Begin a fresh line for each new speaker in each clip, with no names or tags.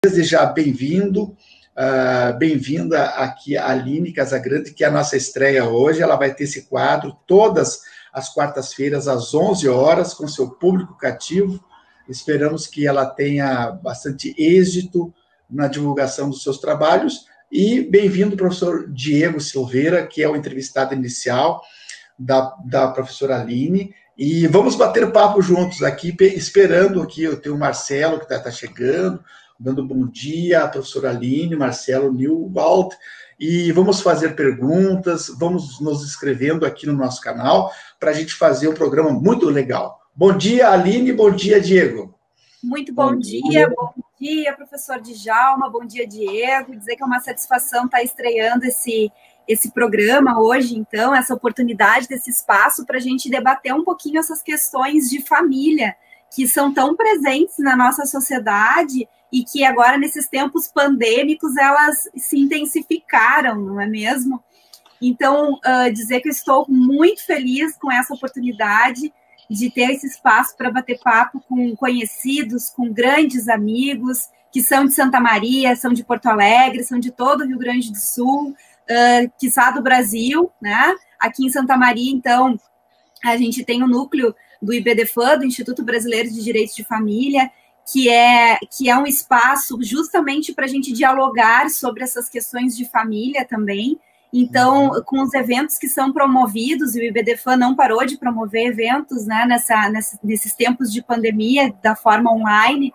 Desejar bem-vindo, bem-vinda aqui a Aline Casagrande, que é a nossa estreia hoje. Ela vai ter esse quadro todas as quartas-feiras, às 11 horas, com seu público cativo. Esperamos que ela tenha bastante êxito na divulgação dos seus trabalhos. E bem-vindo, professor Diego Silveira, que é o entrevistado inicial da professora Aline. E vamos bater papo juntos aqui, esperando aqui, eu tenho o Marcelo, que está chegando, dando bom dia, a professora Aline, Marcelo Newwald, e vamos fazer perguntas, vamos nos inscrevendo aqui no nosso canal, para a gente fazer um programa muito legal. Bom dia, Aline, bom dia, Diego.
Muito bom dia, professor Djalma, bom dia, Diego, dizer que é uma satisfação estar estreando esse programa hoje, então, essa oportunidade desse espaço para a gente debater um pouquinho essas questões de família, que são tão presentes na nossa sociedade e que agora, nesses tempos pandêmicos, elas se intensificaram, não é mesmo? Então, dizer que eu estou muito feliz com essa oportunidade de ter esse espaço para bater papo com conhecidos, com grandes amigos, que são de Santa Maria, são de Porto Alegre, são de todo o Rio Grande do Sul, quiçá do Brasil, né? Aqui em Santa Maria, então, a gente tem o núcleo do IBDFAM, do Instituto Brasileiro de Direitos de Família, que é um espaço justamente para a gente dialogar sobre essas questões de família também. Então, com os eventos que são promovidos, e o IBDFAM não parou de promover eventos, né, nesses tempos de pandemia, da forma online,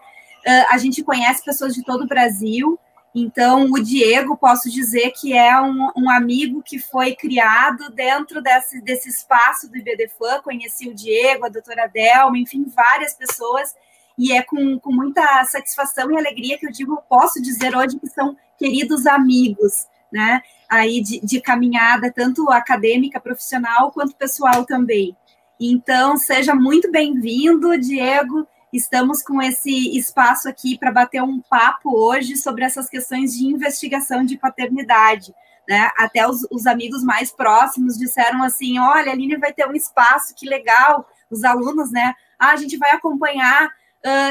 a gente conhece pessoas de todo o Brasil. Então, o Diego, posso dizer que é um amigo que foi criado dentro desse espaço do IBDFAM. Conheci o Diego, a doutora Delma, enfim, várias pessoas, e é com muita satisfação e alegria que eu posso dizer hoje que são queridos amigos, né, aí de caminhada, tanto acadêmica, profissional, quanto pessoal também. Então, seja muito bem-vindo, Diego. Estamos com esse espaço aqui para bater um papo hoje sobre essas questões de investigação de paternidade, né? Até os amigos mais próximos disseram assim, olha, a Aline vai ter um espaço, que legal, os alunos, né? A gente vai acompanhar,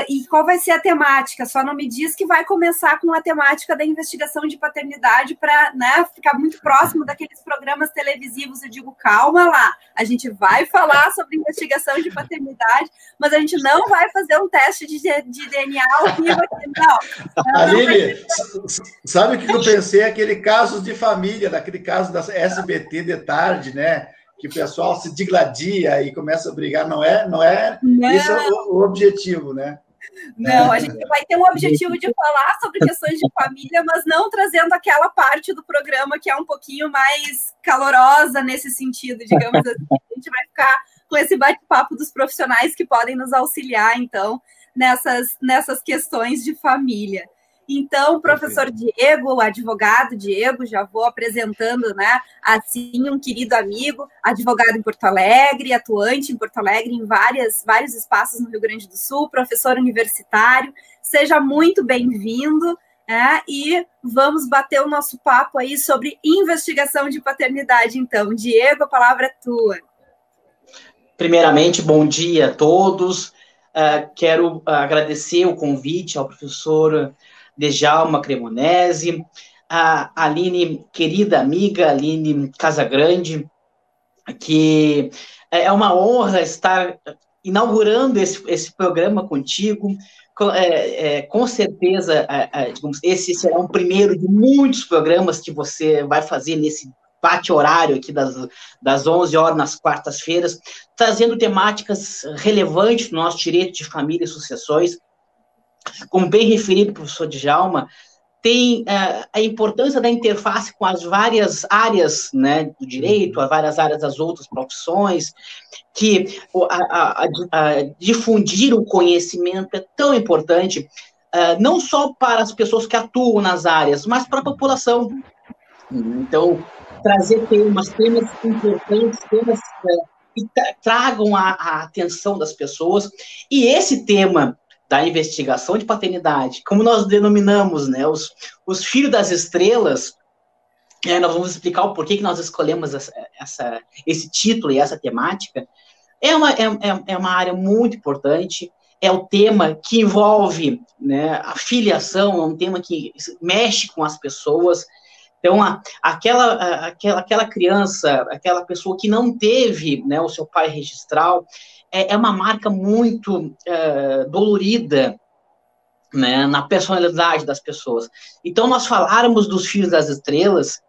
e qual vai ser a temática? Só não me diz que vai começar com a temática da investigação de paternidade para, né, ficar muito próximo daqueles programas televisivos. Eu digo, calma lá, a gente vai falar sobre investigação de paternidade, mas a gente não vai fazer um teste de DNA ao vivo aqui, não.
Aline, sabe o que eu pensei? Aquele caso de família, daquele caso da SBT de tarde, né? Que o pessoal se digladia e começa a brigar, não é esse é o objetivo, né?
Não, a gente vai ter um objetivo de falar sobre questões de família, mas não trazendo aquela parte do programa que é um pouquinho mais calorosa nesse sentido, digamos assim. A gente vai ficar com esse bate-papo dos profissionais que podem nos auxiliar, então, nessas questões de família. Então, o professor Diego, o advogado Diego, já vou apresentando, né, assim, um querido amigo, advogado em Porto Alegre, atuante em Porto Alegre, em vários espaços no Rio Grande do Sul, professor universitário, seja muito bem-vindo, né, e vamos bater o nosso papo aí sobre investigação de paternidade. Então, Diego, a palavra é tua.
Primeiramente, bom dia a todos, quero agradecer o convite ao professor Djalma Cremonesi, a Aline, querida amiga Aline Casagrande, que é uma honra estar inaugurando esse programa contigo. Com certeza, digamos, esse será um primeiro de muitos programas que você vai fazer nesse bate-horário aqui das 11 horas nas quartas-feiras, trazendo temáticas relevantes do nosso direito de família e sucessões. Como bem referido o professor Djalma, tem a importância da interface com as várias áreas, né, do direito, as várias áreas das outras profissões, que difundir o conhecimento é tão importante, não só para as pessoas que atuam nas áreas, mas para a população. Então, trazer temas importantes, temas que tragam a atenção das pessoas, e esse tema da investigação de paternidade, como nós denominamos, né, os filhos das estrelas, nós vamos explicar o porquê que nós escolhemos esse título e essa temática. É uma área muito importante, é o tema que envolve, né, a filiação, é um tema que mexe com as pessoas. Então, aquela criança, aquela pessoa que não teve, né, o seu pai registral, é uma marca muito dolorida, né, na personalidade das pessoas. Então, nós falarmos dos Filhos das Estrelas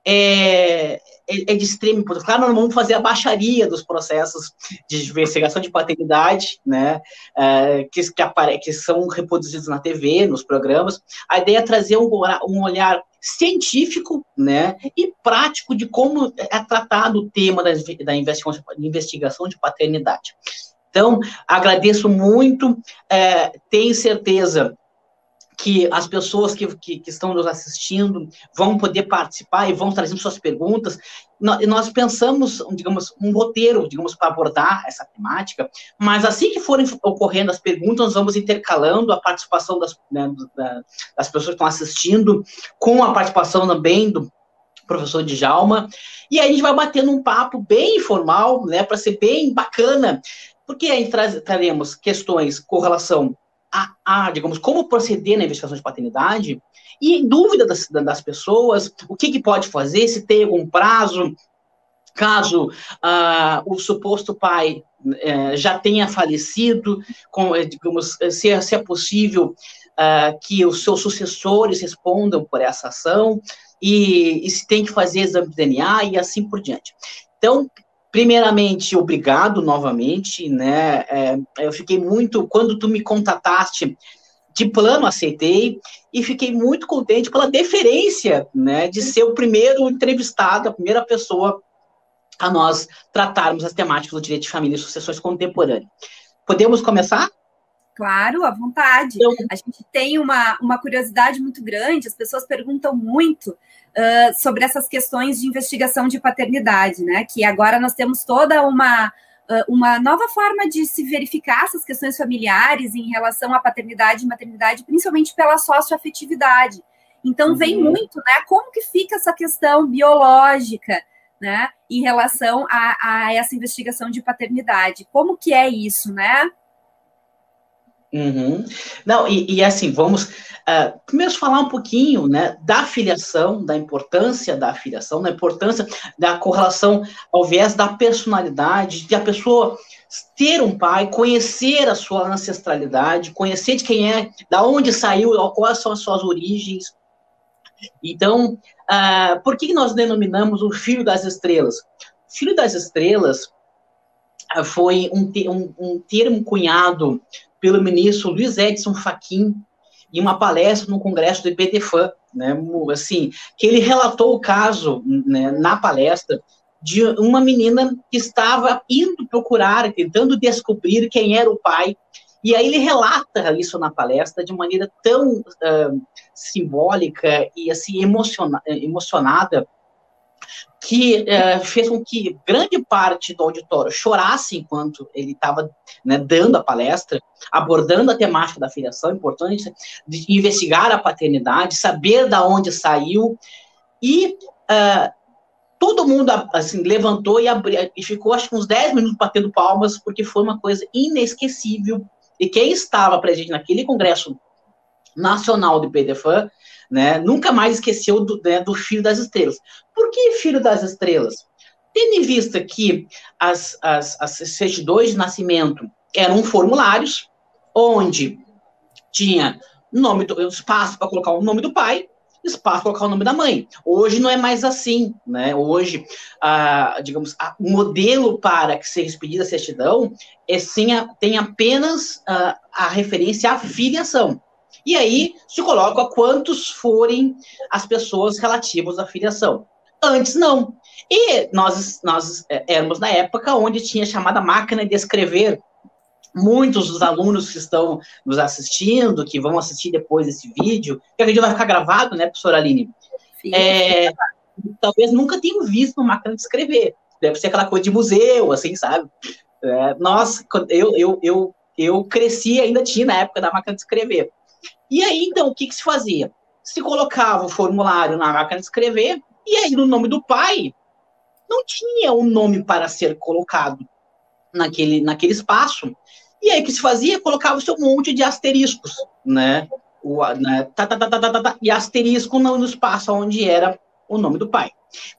de extrema importância. Claro, nós não vamos fazer a baixaria dos processos de investigação de paternidade, né, que são reproduzidos na TV, nos programas. A ideia é trazer um olhar científico, né, e prático de como é tratado o tema da investigação de paternidade. Então, agradeço muito, tenho certeza que as pessoas que estão nos assistindo vão poder participar e vão trazendo suas perguntas. Nós pensamos, digamos, um roteiro, digamos, para abordar essa temática, mas assim que forem ocorrendo as perguntas, nós vamos intercalando a participação das pessoas que estão assistindo com a participação também do professor Djalma, e aí a gente vai batendo um papo bem informal, né, para ser bem bacana, porque aí traremos questões com relação digamos, como proceder na investigação de paternidade, e em dúvida das pessoas, o que pode fazer, se tem algum prazo, caso o suposto pai já tenha falecido, digamos, se é possível que os seus sucessores respondam por essa ação, e se tem que fazer exame de DNA, e assim por diante. Então, primeiramente, obrigado novamente, né, eu fiquei muito, quando tu me contataste, de plano aceitei, e fiquei muito contente pela deferência, né, de ser o primeiro entrevistado, a primeira pessoa a nós tratarmos as temáticas do direito de família e sucessões contemporâneas. Podemos começar?
Claro, à vontade. A gente tem uma curiosidade muito grande, as pessoas perguntam muito sobre essas questões de investigação de paternidade, né? Que agora nós temos toda uma nova forma de se verificar essas questões familiares em relação à paternidade e maternidade, principalmente pela socioafetividade. Então, vem muito, né? Como que fica essa questão biológica, né? Em relação a essa investigação de paternidade. Como que é isso, né?
Uhum. Não, e assim, vamos primeiro falar um pouquinho, né, da filiação, da importância da filiação, da importância da correlação ao viés da personalidade, de a pessoa ter um pai, conhecer a sua ancestralidade, conhecer de quem é, da onde saiu, quais são as suas origens. Então, por que nós denominamos o Filho das Estrelas? Filho das Estrelas foi um termo cunhado pelo ministro Luiz Edson Fachin em uma palestra no Congresso do IBDFAN, né, assim, que ele relatou o caso, né, na palestra de uma menina que estava indo procurar, tentando descobrir quem era o pai, e aí ele relata isso na palestra de maneira tão simbólica e assim emocionada, que fez com que grande parte do auditório chorasse enquanto ele estava, né, dando a palestra, abordando a temática da filiação, a importância de investigar a paternidade, saber de onde saiu, e todo mundo assim, levantou e ficou, acho que uns 10 minutos batendo palmas, porque foi uma coisa inesquecível, e quem estava presente naquele congresso nacional do IBDFAN, né, nunca mais esqueceu do Filho das Estrelas. Por que Filho das Estrelas? Tendo em vista que as certidões de nascimento eram formulários, onde tinha espaço para colocar o nome do pai, espaço para colocar o nome da mãe. Hoje não é mais assim, né? Hoje, digamos, o modelo para que seja expedida a certidão tem apenas a referência à filiação. E aí se coloca quantos forem as pessoas relativas à filiação. Antes, não. E nós éramos na época onde tinha a chamada máquina de escrever. Muitos dos alunos que estão nos assistindo, que vão assistir depois desse vídeo, que a vídeo vai ficar gravado, né, professora Aline? Talvez nunca tenham visto uma máquina de escrever. Deve ser aquela coisa de museu, assim, sabe? Eu cresci, ainda tinha na época da máquina de escrever. E aí, então, o que se fazia? Se colocava o formulário na máquina de escrever, e aí no nome do pai, não tinha um nome para ser colocado. naquele espaço. E aí o que se fazia? Colocava o seu monte de asteriscos, né? E asterisco no espaço onde era o nome do pai.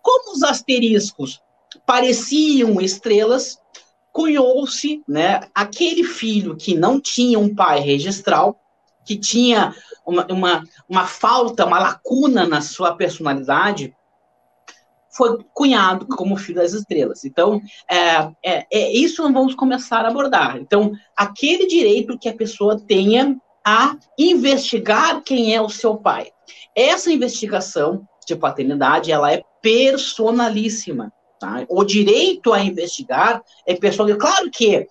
Como os asteriscos pareciam estrelas, cunhou-se, né, aquele filho que não tinha um pai registral, que tinha uma falta, uma lacuna na sua personalidade, foi cunhado como filho das estrelas. Então, isso nós vamos começar a abordar. Então, aquele direito que a pessoa tenha a investigar quem é o seu pai. Essa investigação de paternidade, ela é personalíssima. Tá? O direito a investigar é personal. Claro que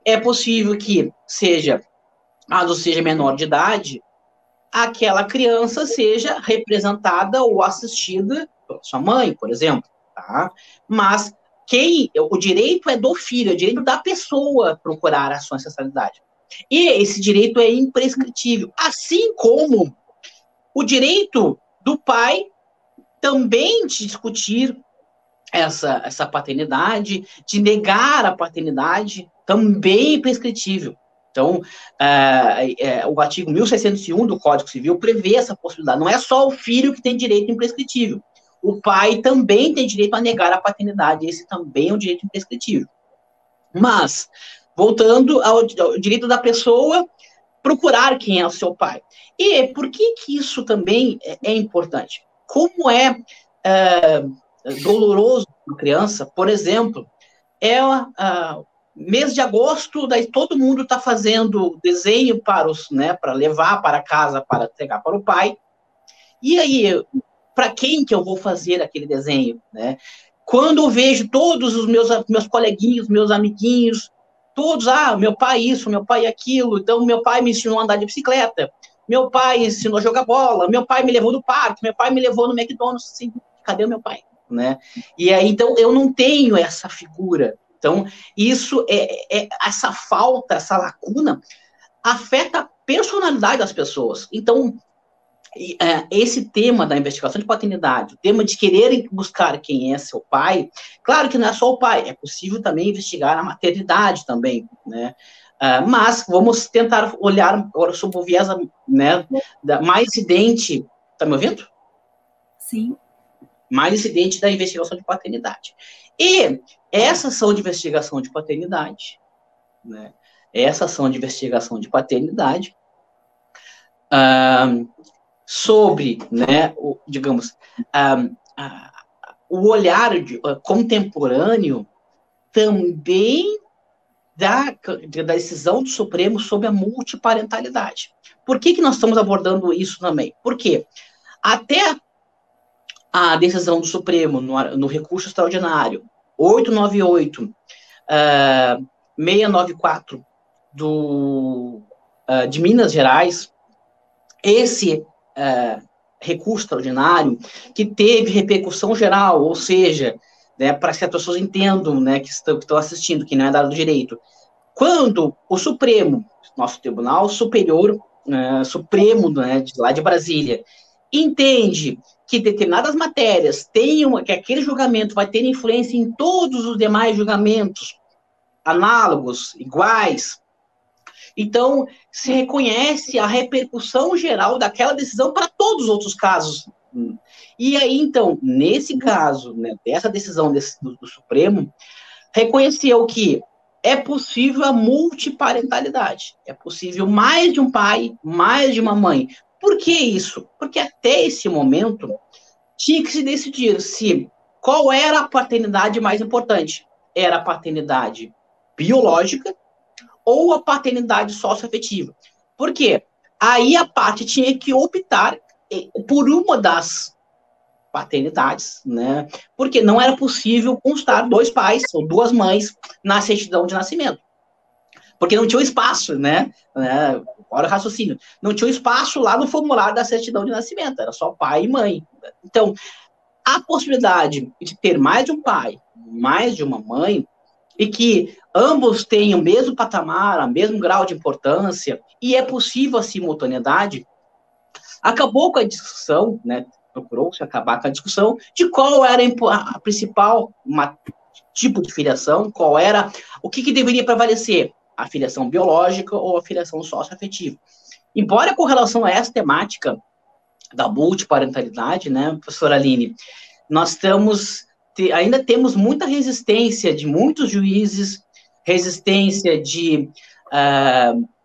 é possível que seja menor de idade, aquela criança seja representada ou assistida pela sua mãe, por exemplo, tá? Mas o direito é do filho, é o direito da pessoa procurar a sua ancestralidade. E esse direito é imprescritível, assim como o direito do pai também de discutir essa paternidade, de negar a paternidade, também é prescritível. Então, o artigo 1601 do Código Civil prevê essa possibilidade. Não é só o filho que tem direito imprescritível. O pai também tem direito a negar a paternidade. Esse também é um direito imprescritível. Mas, voltando ao direito da pessoa procurar quem é o seu pai. E por que isso também é importante? Como é doloroso para a criança, por exemplo, mês de agosto, daí todo mundo está fazendo desenho para levar para casa, para entregar para o pai. E aí, para quem que eu vou fazer aquele desenho, né? Quando eu vejo todos os meus coleguinhos, meus amiguinhos, todos, meu pai isso, meu pai aquilo, então meu pai me ensinou a andar de bicicleta, meu pai ensinou a jogar bola, meu pai me levou no parque, meu pai me levou no McDonald's, assim, cadê o meu pai, né? E aí, então, eu não tenho essa figura. Então, isso essa falta, essa lacuna, afeta a personalidade das pessoas. Então, esse tema da investigação de paternidade, o tema de querer buscar quem é seu pai, claro que não é só o pai, é possível também investigar a maternidade também, né? Mas vamos tentar olhar agora sob o viés, né, mais incidente. Tá me ouvindo?
Sim.
Mais incidente da investigação de paternidade. E essa ação de investigação de paternidade, né? Essa ação de investigação de paternidade sobre, né, o olhar contemporâneo também da decisão do Supremo sobre a multiparentalidade. Por que nós estamos abordando isso também? Porque até a decisão do Supremo no recurso extraordinário 898, 694 de Minas Gerais, esse recurso extraordinário que teve repercussão geral, ou seja, né, para que as pessoas entendam, né, que estão assistindo, que não é dado do direito, quando o Supremo, nosso Tribunal Superior, Supremo, né, lá de Brasília, entende que determinadas matérias que aquele julgamento vai ter influência em todos os demais julgamentos análogos, iguais, então se reconhece a repercussão geral daquela decisão para todos os outros casos. E aí, então, nesse caso, né, dessa decisão do Supremo, reconheceu que é possível a multiparentalidade, é possível mais de um pai, mais de uma mãe. Por que isso? Porque até esse momento tinha que se decidir qual era a paternidade mais importante. Era a paternidade biológica ou a paternidade socioafetiva. Por quê? Aí a parte tinha que optar por uma das paternidades, né? Porque não era possível constar 2 pais ou 2 mães na certidão de nascimento. Porque não tinha um espaço, né? Olha o raciocínio. Não tinha um espaço lá no formulário da certidão de nascimento, era só pai e mãe. Então, a possibilidade de ter mais de um pai, mais de uma mãe, e que ambos tenham o mesmo patamar, o mesmo grau de importância, e é possível a simultaneidade, acabou com a discussão, né? Procurou-se acabar com a discussão de qual era a principal tipo de filiação, o que deveria prevalecer, a filiação biológica ou a filiação socioafetiva. Embora com relação a essa temática da multiparentalidade, né, professora Aline, nós ainda temos muita resistência de muitos juízes, resistência de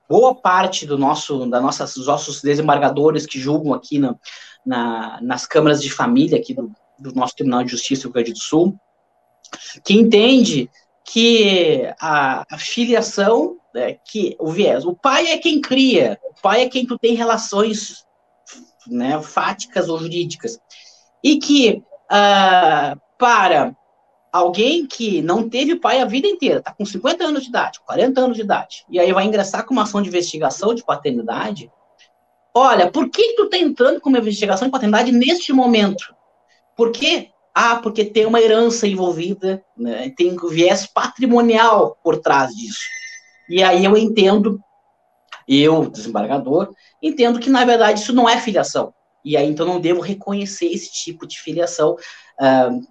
boa parte dos nossos desembargadores que julgam aqui nas câmaras de família aqui do nosso Tribunal de Justiça do Rio Grande do Sul, que entende que a filiação, que o viés, o pai é quem cria, o pai é quem tu tem relações, né, fáticas ou jurídicas, e que para alguém que não teve pai a vida inteira, está com 50 anos de idade, 40 anos de idade, e aí vai ingressar com uma ação de investigação de paternidade, olha, por que tu está entrando com uma investigação de paternidade neste momento? Por quê? Porque tem uma herança envolvida, né, tem um viés patrimonial por trás disso. E aí eu, desembargador, entendo que, na verdade, isso não é filiação. E aí, então, não devo reconhecer esse tipo de filiação,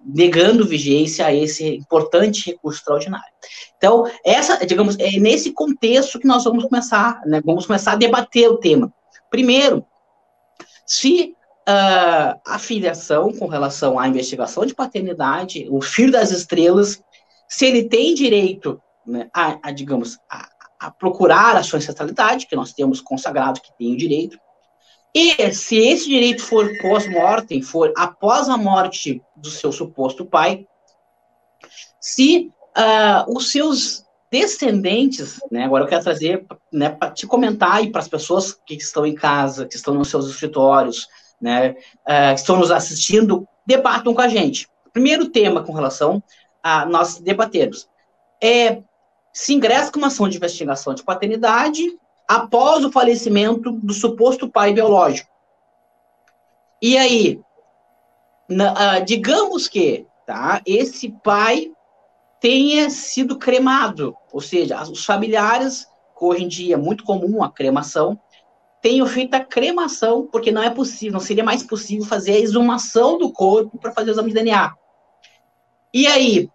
negando vigência a esse importante recurso extraordinário. Então, digamos, é nesse contexto que nós vamos começar a debater o tema. Primeiro, se a filiação com relação à investigação de paternidade, o filho das estrelas, se ele tem direito, né, a procurar a sua ancestralidade, que nós temos consagrado que tem o direito, e se esse direito for pós-mortem, for após a morte do seu suposto pai, se os seus descendentes, né, agora eu quero trazer, né, para te comentar e para as pessoas que estão em casa, que estão nos seus escritórios, né, que estão nos assistindo, debatam com a gente. Primeiro tema com relação a nós debatermos se ingressa com uma ação de investigação de paternidade após o falecimento do suposto pai biológico. E aí, digamos que esse pai tenha sido cremado, ou seja, os familiares, que hoje em dia é muito comum a cremação, tenham feito a cremação, porque não é possível, não seria mais possível fazer a exumação do corpo para fazer o exame de DNA. E aí,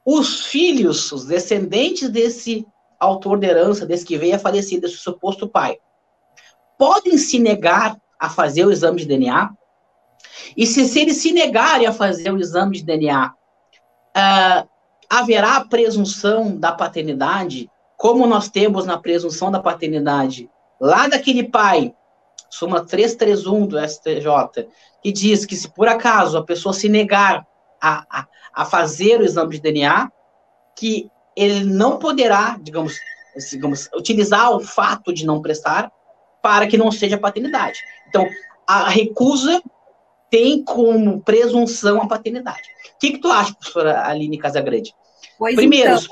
os filhos, os descendentes desse autor de herança, desse que veio a falecer, desse suposto pai, podem se negar a fazer o exame de DNA? E se eles se negarem a fazer o exame de DNA, haverá a presunção da paternidade, como nós temos na presunção da paternidade lá daquele pai, súmula 331 do STJ, que diz que se por acaso a pessoa se negar a fazer o exame de DNA, que ele não poderá, digamos, utilizar o fato de não prestar para que não seja paternidade. Então, a recusa tem como presunção a paternidade. O que tu acha, professora Aline Casagrande?
Pois primeiro, então,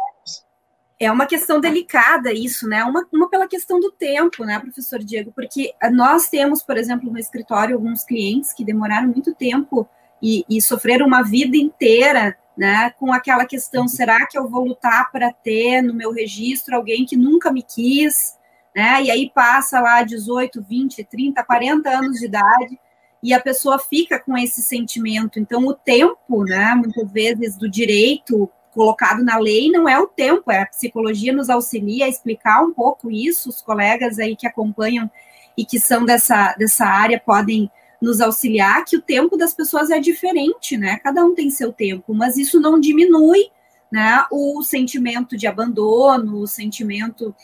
é uma questão delicada isso, né? Uma pela questão do tempo, né, professor Diego? Porque nós temos, por exemplo, no escritório, alguns clientes que demoraram muito tempo e sofreram uma vida inteira, né, com aquela questão, será que eu vou lutar para ter no meu registro alguém que nunca me quis, né? E aí passa lá 18, 20, 30, 40 anos de idade e a pessoa fica com esse sentimento. Então, o tempo, né, muitas vezes, do direito colocado na lei não é o tempo, a psicologia nos auxilia a explicar um pouco isso, os colegas aí que acompanham e que são dessa área podem nos auxiliar, que o tempo das pessoas é diferente, né, cada um tem seu tempo, mas isso não diminui, né, o sentimento de abandono, o sentimento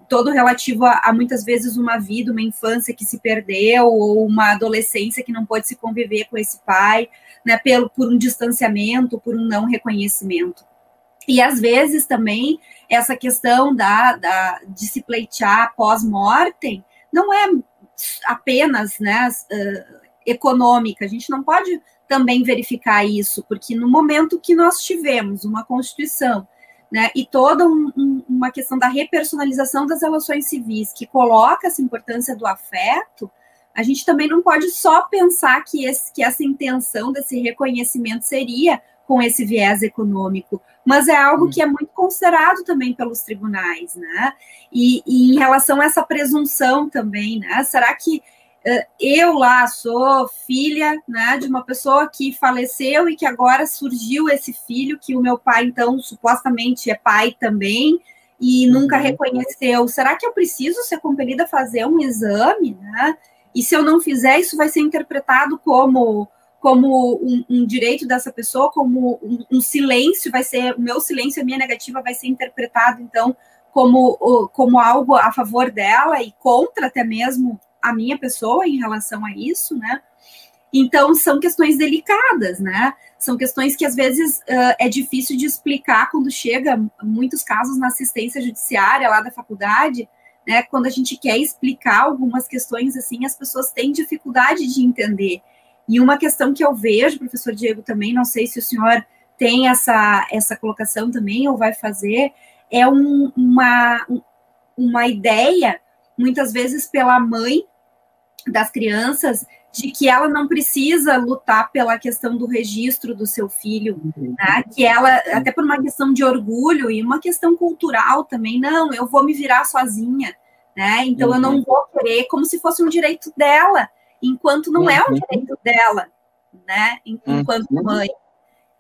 todo relativo a muitas vezes uma vida, uma infância que se perdeu, ou uma adolescência que não pôde se conviver com esse pai, né, por um distanciamento, por um não reconhecimento. E às vezes também essa questão de se pleitear pós-mortem não é apenas, né, econômica, a gente não pode também verificar isso, porque no momento que nós tivemos uma Constituição, né, e toda uma questão da repersonalização das relações civis, que coloca essa importância do afeto, a gente também não pode só pensar que essa intenção desse reconhecimento seria com esse viés econômico, mas é algo que é muito considerado também pelos tribunais, né? E em relação a essa presunção também, né? Será que eu lá sou filha, né, de uma pessoa que faleceu e que agora surgiu esse filho, que o meu pai, então, supostamente é pai também, e nunca reconheceu. Será que eu preciso ser compelida a fazer um exame, né? E se eu não fizer, isso vai ser interpretado como um direito dessa pessoa, como silêncio, vai ser, o meu silêncio, a minha negativa vai ser interpretado, então, como algo a favor dela e contra até mesmo a minha pessoa em relação a isso, né? Então, são questões delicadas, né? São questões que, às vezes, é difícil de explicar quando chega, muitos casos, na assistência judiciária lá da faculdade, né? Quando a gente quer explicar algumas questões, assim, as pessoas têm dificuldade de entender. E uma questão que eu vejo, professor Diego, também, não sei se o senhor tem essa colocação também, ou vai fazer, é uma ideia, muitas vezes pela mãe das crianças, de que ela não precisa lutar pela questão do registro do seu filho, né? Que ela, até por uma questão de orgulho e uma questão cultural também, não, eu vou me virar sozinha, né? Então eu não vou querer, como se fosse um direito dela, enquanto não é um direito dela, né? Enquanto mãe.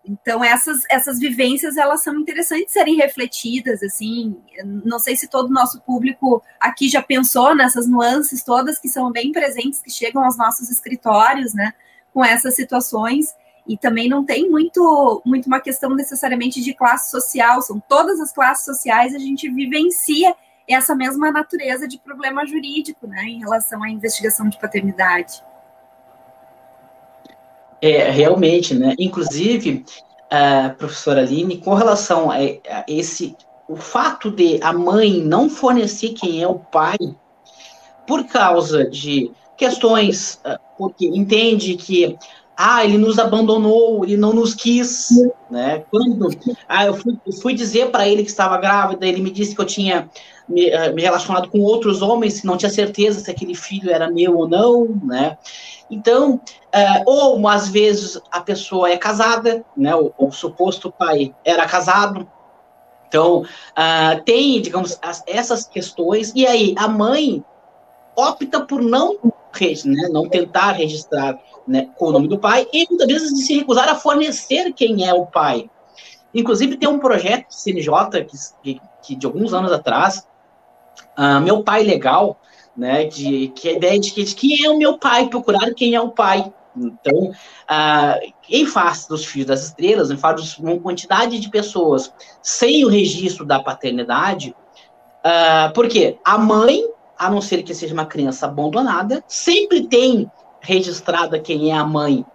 Então, essas vivências, elas são interessantes de serem refletidas, assim, não sei se todo o nosso público aqui já pensou nessas nuances todas que são bem presentes, que chegam aos nossos escritórios, né, com essas situações, e também não tem muito uma questão necessariamente de classe social, são todas as classes sociais, a gente vivencia essa mesma natureza de problema jurídico, né, em relação à investigação de paternidade.
Realmente, né? Inclusive, professora Aline, com relação a o fato de a mãe não fornecer quem é o pai, por causa de questões, porque entende que ele nos abandonou, ele não nos quis, né? Quando eu fui dizer para ele que estava grávida, ele me disse que eu tinha me relacionado com outros homens, não tinha certeza se aquele filho era meu ou não, né? Então, ou às vezes a pessoa é casada, né? O suposto pai era casado. Então, tem, digamos, essas questões, e aí a mãe opta por não tentar registrar, né, com o nome do pai, e muitas vezes de se recusar a fornecer quem é o pai. Inclusive, tem um projeto do CNJ que de alguns anos atrás, Meu Pai Legal, né, que a ideia de quem é o meu pai, procurar quem é o pai. Então, em face dos Filhos das Estrelas, em face de uma quantidade de pessoas sem o registro da paternidade, porque a mãe, a não ser que seja uma criança abandonada, sempre tem registrada quem é a mãe.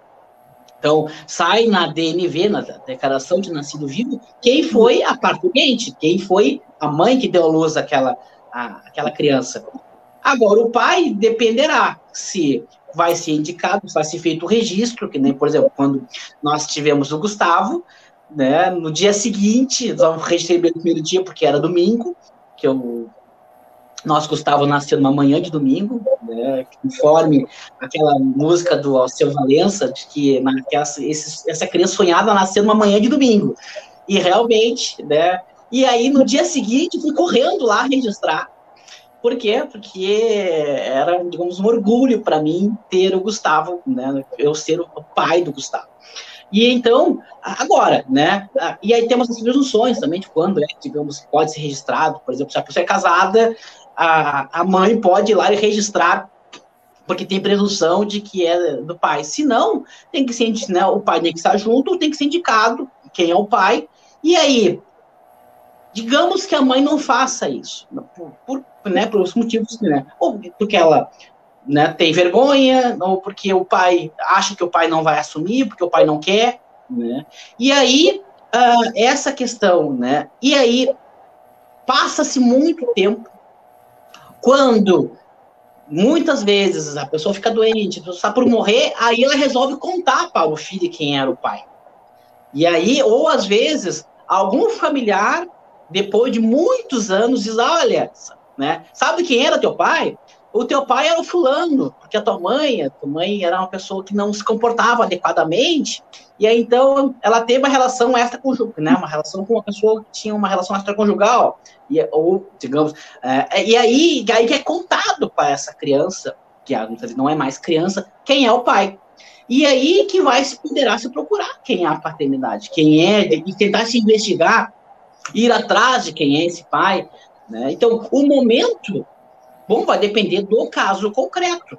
Então, sai na DNV, na Declaração de Nascido Vivo, quem foi a parturiente, quem foi a mãe que deu à luz aquela criança. Agora, o pai dependerá se vai ser indicado, se vai ser feito o registro, que nem, por exemplo, quando nós tivemos o Gustavo, né, no dia seguinte, nós registrei no primeiro dia, porque era domingo, que nosso Gustavo nasceu numa manhã de domingo, né, conforme aquela música do Alceu Valença, de que essa criança sonhava nascer numa manhã de domingo. E realmente, né, e aí no dia seguinte fui correndo lá registrar. Por quê? Porque era, digamos, um orgulho para mim ter o Gustavo, né, eu ser o pai do Gustavo. E então, agora, né, e aí temos as presunções também de quando, digamos, pode ser registrado, por exemplo, se a pessoa é casada, a mãe pode ir lá e registrar, porque tem presunção de que é do pai. Se não, tem que ser, né, o pai tem que estar junto, tem que ser indicado quem é o pai. E aí, digamos que a mãe não faça isso, por os motivos, né, ou porque ela, né, tem vergonha, ou porque o pai acha que o pai não vai assumir, porque o pai não quer, né? E aí, essa questão, né? E aí, passa-se muito tempo, quando muitas vezes a pessoa fica doente, a pessoa está por morrer, aí ela resolve contar para o filho quem era o pai. E aí, ou às vezes, algum familiar, depois de muitos anos, diz, olha, né, sabe quem era teu pai? O teu pai era o fulano, porque a tua mãe era uma pessoa que não se comportava adequadamente, e aí, então, ela teve uma relação extraconjugal, né, uma relação com uma pessoa que tinha uma relação extraconjugal, ou, digamos, e aí que é contado para essa criança que não é mais criança, quem é o pai. E aí que vai se poderá se procurar quem é a paternidade, quem é, e tentar se investigar, ir atrás de quem é esse pai, né? Então, o momento, bom, vai depender do caso concreto.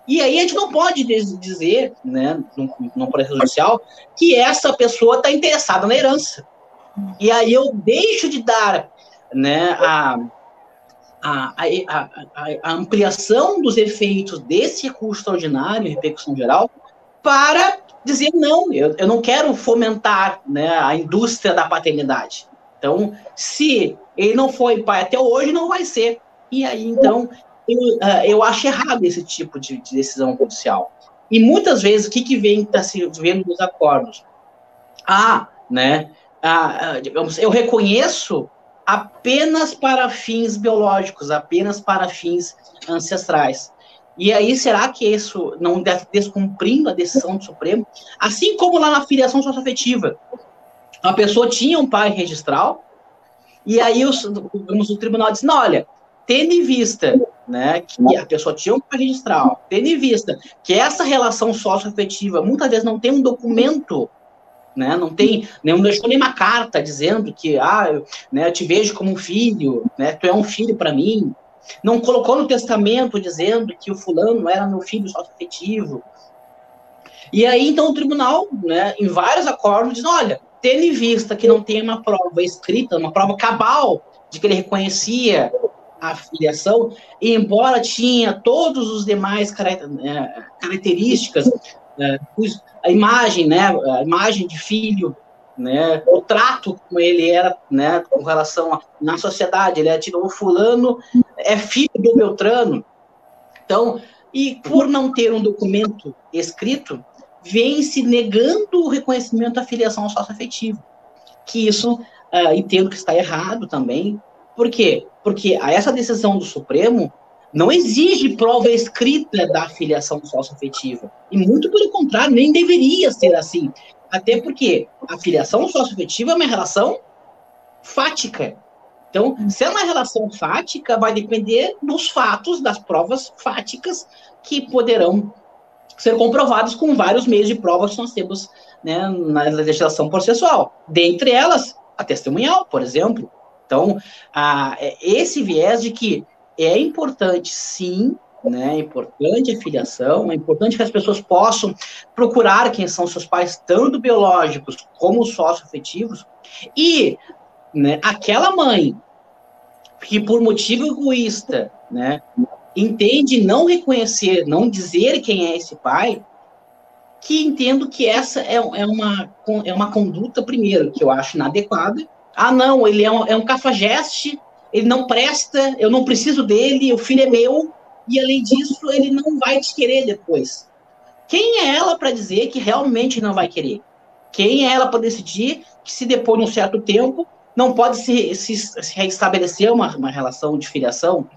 E aí a gente não pode dizer, né, no processo judicial, que essa pessoa está interessada na herança. E aí eu deixo de dar, né, a ampliação dos efeitos desse recurso extraordinário, repercussão geral, para dizer, não, eu não quero fomentar, né, a indústria da paternidade. Então, se ele não foi pai até hoje, não vai ser. E aí, então, eu acho errado esse tipo de decisão judicial. E muitas vezes, o que vem, está se vendo nos acordos? Digamos, eu reconheço apenas para fins biológicos, apenas para fins ancestrais. E aí, será que isso não deve descumprindo a decisão do Supremo? Assim como lá na filiação socioafetiva, a pessoa tinha um pai registral, e aí o tribunal disse, não, olha, tendo em vista, né, que a pessoa tinha um pai registral, tendo em vista que essa relação socioafetiva muitas vezes não tem um documento, né, não deixou nenhuma carta dizendo que, eu te vejo como um filho, né, tu é um filho para mim, não colocou no testamento dizendo que o fulano era meu filho socioafetivo. E aí, então, o tribunal, né, em vários acordos, diz, olha, tendo em vista que não tem uma prova escrita, uma prova cabal de que ele reconhecia a filiação, e embora tinha todos os demais características, a imagem, né, a imagem de filho, né, o trato como ele era, né, com relação na sociedade, ele é tido, o fulano é filho do Beltrano. Então, e por não ter um documento escrito, vem se negando o reconhecimento da filiação socioafetiva. Que isso, entendo que está errado também. Por quê? Porque essa decisão do Supremo não exige prova escrita da filiação socioafetiva. E muito pelo contrário, nem deveria ser assim. Até porque a filiação socioafetiva é uma relação fática. Então, se é uma relação fática, vai depender dos fatos, das provas fáticas, que poderão ser comprovados com vários meios de provas que nós temos, né, na legislação processual. Dentre elas, a testemunhal, por exemplo. Então, esse viés de que é importante, sim, né, é importante a filiação, é importante que as pessoas possam procurar quem são seus pais, tanto biológicos como socioafetivos, e, né, aquela mãe que, por motivo egoísta, né, entende não reconhecer, não dizer quem é esse pai, que entendo que essa é uma conduta, primeiro, que eu acho inadequada. Não, ele é um cafajeste, ele não presta, eu não preciso dele, o filho é meu, e além disso, ele não vai te querer depois. Quem é ela para dizer que realmente não vai querer? Quem é ela para decidir que, se depois de um certo tempo, não pode se restabelecer uma relação de filiação,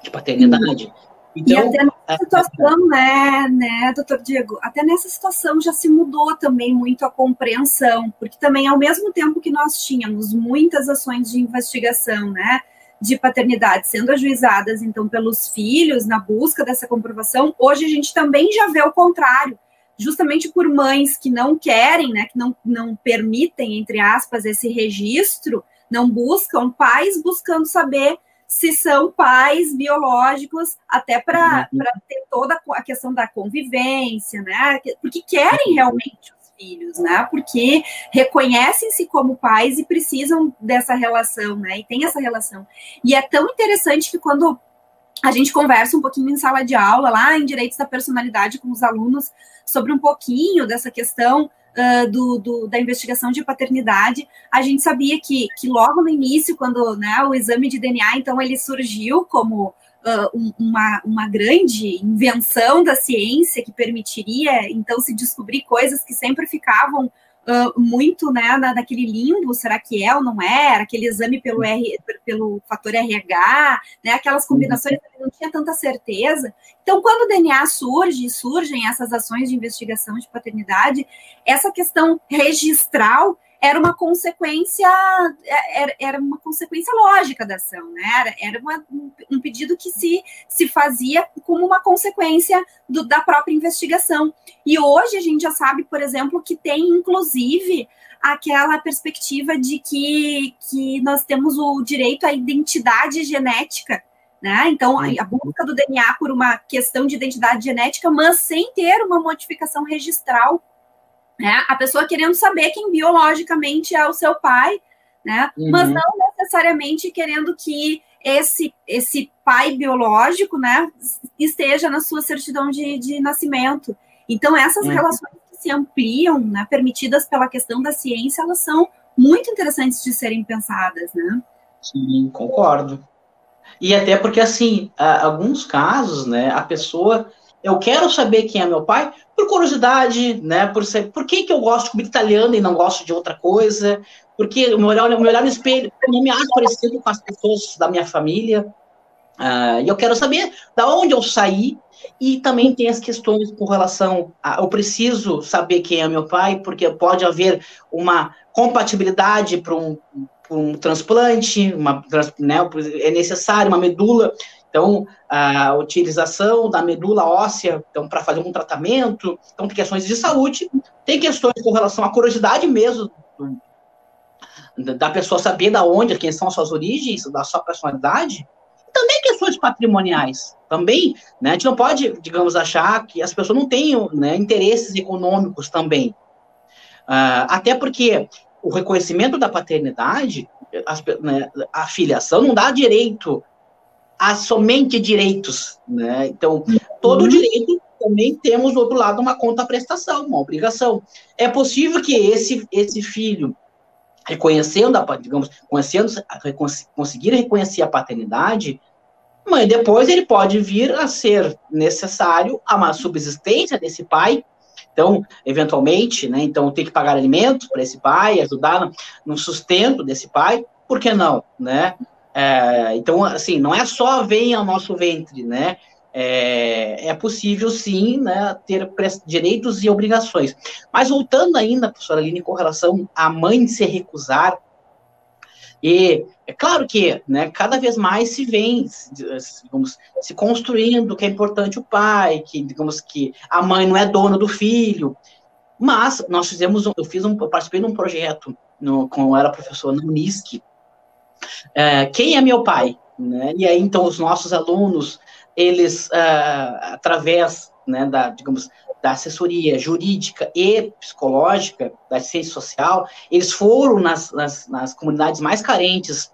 de paternidade?
Então, e até nessa situação, né, doutor Diego, até nessa situação já se mudou também muito a compreensão, porque também, ao mesmo tempo que nós tínhamos muitas ações de investigação, né, de paternidade sendo ajuizadas, então, pelos filhos, na busca dessa comprovação, hoje a gente também já vê o contrário, justamente por mães que não querem, né, que não permitem, entre aspas, esse registro, não buscam, pais buscando saber se são pais biológicos, até para ter toda a questão da convivência, né? Porque querem realmente os filhos, né? Porque reconhecem-se como pais e precisam dessa relação, né? E tem essa relação. E é tão interessante que quando a gente conversa um pouquinho em sala de aula, lá em Direitos da Personalidade, com os alunos, sobre um pouquinho dessa questão da investigação de paternidade, a gente sabia que logo no início, quando, né, o exame de DNA, então, ele surgiu como uma grande invenção da ciência que permitiria, então, se descobrir coisas que sempre ficavam muito, né, naquele limbo, será que é ou não é? Era aquele exame pelo fator RH, né, aquelas combinações que não tinha tanta certeza. Então, quando o DNA surgem essas ações de investigação de paternidade, essa questão registral, era uma consequência, lógica da ação, né? Era um pedido que se fazia como uma consequência da própria investigação. E hoje a gente já sabe, por exemplo, que tem, inclusive, aquela perspectiva de que nós temos o direito à identidade genética, né? Então, a busca do DNA por uma questão de identidade genética, mas sem ter uma modificação registral, né? A pessoa querendo saber quem biologicamente é o seu pai, né? Mas não necessariamente querendo que esse pai biológico, né, esteja na sua certidão de nascimento. Então, essas relações que se ampliam, né, permitidas pela questão da ciência, elas são muito interessantes de serem pensadas, né?
Sim, concordo. E até porque, assim, alguns casos, né, a pessoa, eu quero saber quem é meu pai, por curiosidade, né, por que eu gosto de comida italiana e não gosto de outra coisa, porque eu me olhar no espelho, eu não me acho parecido com as pessoas da minha família, e eu quero saber da onde eu saí, e também tem as questões com relação a, eu preciso saber quem é meu pai, porque pode haver uma compatibilidade para um transplante, né, é necessário uma medula, então a utilização da medula óssea, então para fazer um tratamento, então tem questões de saúde, tem questões com relação à curiosidade mesmo da pessoa saber da onde, quem são as suas origens, da sua personalidade, e também questões patrimoniais, também, né, a gente não pode, digamos, achar que as pessoas não tenham, né, interesses econômicos também, até porque o reconhecimento da paternidade, né, a filiação não dá direito a somente direitos, né? Então, todo direito também temos do outro lado uma contraprestação, uma obrigação. É possível que esse filho, reconhecendo, digamos, conseguir reconhecer a paternidade, mas depois ele pode vir a ser necessário a uma subsistência desse pai. Então, eventualmente, né, então tem que pagar alimentos para esse pai, ajudar no sustento desse pai, por que não, né? Então, assim, não é só venha ao nosso ventre, né? É possível, sim, né, ter direitos e obrigações. Mas voltando ainda, professora Aline, com relação à mãe se recusar, e é claro que, né, cada vez mais se vem, digamos, se construindo que é importante o pai, que, digamos, que a mãe não é dona do filho, mas nós eu participei de um projeto, quando eu era professor na Unisc, quem é meu pai? Né? E aí, então, os nossos alunos, eles, através, né, digamos, da assessoria jurídica e psicológica, da assistência social, eles foram nas comunidades mais carentes